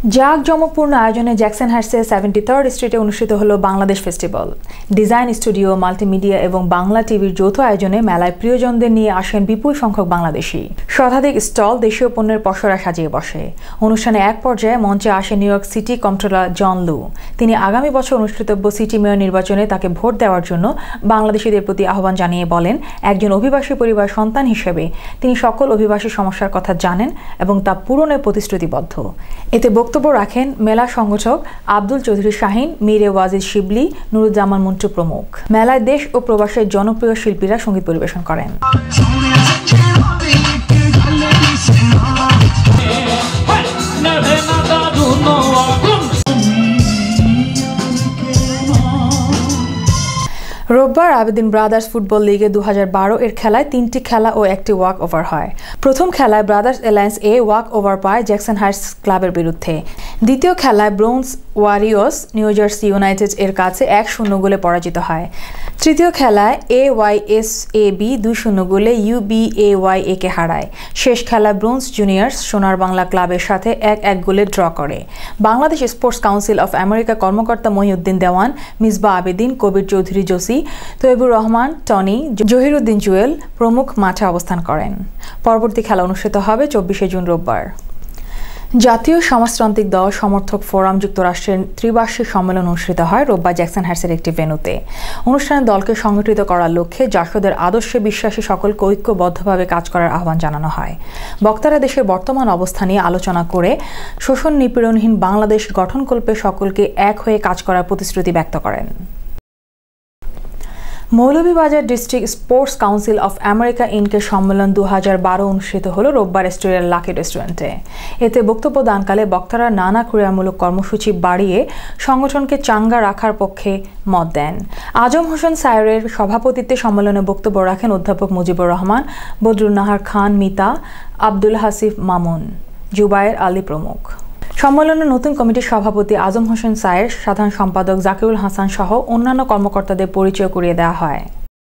জাঁকজমকপূর্ণ আয়োজনে জ্যাকসনহার্সের 73rd স্ট্রিটে অনুষ্ঠিত হলো Bangladesh festival. Design studio, multimedia এবং বাংলা টিভির যৌথ আয়োজনে মেলায় প্রিয়জনদের নিয়ে আসেন বিপুল সংখ্যক বাংলাদেশি। শতাধিক স্টল দেশীয় পণ্যের পসরা সাজিয়ে বসে। অনুষ্ঠানে এক পর্যায়ে মঞ্চে আসেন নিউ ইয়র্ক সিটি কন্ট্রোলার জন লু। তিনি আগামী বছর অনুষ্ঠিতব্য সিটি মেয়র নির্বাচনে তাকে ভোট দেওয়ার জন্য বাংলাদেশিদের প্রতি আহ্বান জানিয়ে বলেন, একজন অভিবাসী পরিবার সন্তান হিসেবে তিনি সকল অভিবাসী সমস্যার কথা জানেন এবং তা পূরণের প্রতিশ্রুতিবদ্ধ। এতে বক্তব্য রাখেন মেলা সংগঠক আব্দুল চৌধুরী শাহিন, মীরে ওয়াজিদ শিবলি, নুরুজ্জামান মন্টু প্রমুখ। মেলায় দেশ ও প্রবাসের জনপ্রিয় শিল্পীরা সঙ্গীত পরিবেশন করেন। রোববার আবেদিন ব্রাদার্স ফুটবল লিগে 2012 এর খেলায় 3টি খেলা ও একটি ওয়াক ওভার হয়। প্রথম খেলায় brothers alliance a walk over পায় জ্যাকসনহার্স ক্লাবের বিরুদ্ধে। দ্বিতীয় খেলায় bronze Warriors new jersey United এর কাছে 1-0 গোলে পরাজিত হয়। তৃতীয় খেলায় AYSAB 2-0 গোলে UBAYA কে হারায়। শেষ খেলায় ব্রোঞ্জ জুনিয়র্স সোনার বাংলা ক্লাবের সাথে 1-1 গোলে ড্র করে। Bangladesh sports council of America কর্মকর্তা মহিউদ্দিন দেওয়ান, মিসবা আবেদিন, কবির চৌধুরী জসি, তৈবুর রহমান টনি, জহিরুদ্দিন জুয়েল প্রমুখ মাঠে অবস্থান করেন। পরবর্তী খেলা অনুষ্ঠিত হবে 24শে জুন রোববার। জাতীয় সমাজতান্ত্রিক দল সমর্থক ফোরাম যুক্তরাষ্ট্রের ত্রিবার্ষিক সম্মেলন অনুষ্ঠিত হয় রোববার জ্যাকসনহার্সের একটি ভেন্যুতে। অনুষ্ঠানে দলকে সংগঠিত করার লক্ষ্যে জাসদের আদর্শে বিশ্বাসী সকলকে ঐক্যবদ্ধভাবে কাজ করার আহ্বান জানানো হয়। বক্তারা দেশের বর্তমান অবস্থা নিয়ে আলোচনা করে শোষণ নিপীড়নহীন বাংলাদেশ গঠনকল্পে সকলকে এক হয়ে কাজ করার প্রতিশ্রুতি ব্যক্ত করেন। Moulvibazar district sports council of America ইনকের সম্মেলন 2012 অনুষ্ঠিত হলো রোববার স্টোরিয়ার লাকি রেস্টুরেন্টে। এতে বক্তব্য দানকালে বক্তারা নানা ক্রীড়ামূলক কর্মসূচি বাড়িয়ে সংগঠনকে চাঙ্গা রাখার পক্ষে মত দেন। আজম হোসেন সায়রের সভাপতিত্বে সম্মেলনে বক্তব্য রাখেন অধ্যাপক মুজিবুর রহমান, বদরুন নাহার খান মিতা, আব্দুল হাসিফ মামুন, জুবায়ের আলী প্রমুখ। সম্মেলনে নতুন কমিটির সভাপতি আজম হোসেন সায়ের, সাধারণ সম্পাদক জাকিউল হাসান সহ অন্যান্য কর্মকর্তাদের পরিচয় করিয়ে দেওয়া হয়।